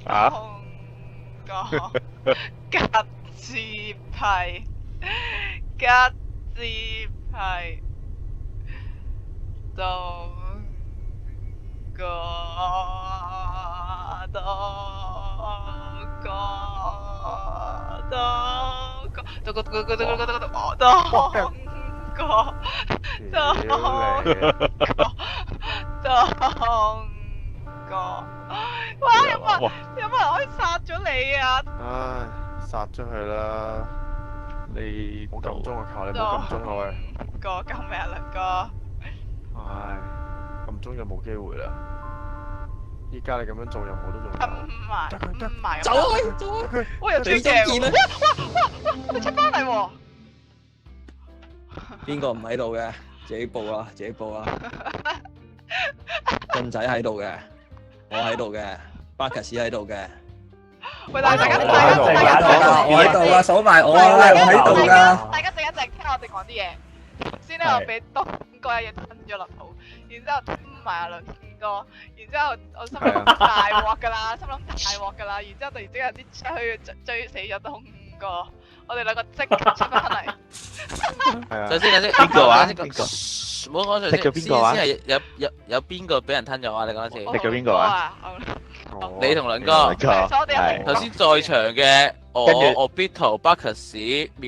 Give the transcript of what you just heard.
啊？東哥吉字批，吉字批，東哥東哥東哥東哥東哥東哥東哥東哥東哥東哥，哇！有冇人可以殺咗你啊？唉，殺咗佢啦！你我撳鐘啊，求你唔好撳鐘啊喂！哥，救命啊，倫哥！唉，撳鐘就冇機會啦。依家你咁樣做任務都仲有。唔係，走開，走開！喂，有最正喎！哇！佢出翻嚟喎！邊個唔喺度嘅？自己報啦，自己報啦。俊仔喺度嘅，我喺度嘅，巴克斯喺度嘅。喂，大家我喺度啊，數埋我啊，我喺度噶。大家靜一靜，聽我哋講啲嘢。先咧，我俾東哥一嘢吞咗落肚，然之後吞埋阿倫哥，然之後我心諗大鑊㗎啦，心諗大鑊㗎啦，然之後突然之間有啲車追死咗東哥，我哋兩個即刻出翻嚟。係啊。首先，邊個啊？邊個？唔好講先，食咗邊個啊先係有邊個俾人吞咗啊？你講一次。食咗邊個啊？你同倫哥。所以我哋一齊頭先在場嘅跟住我 Obito、Buckus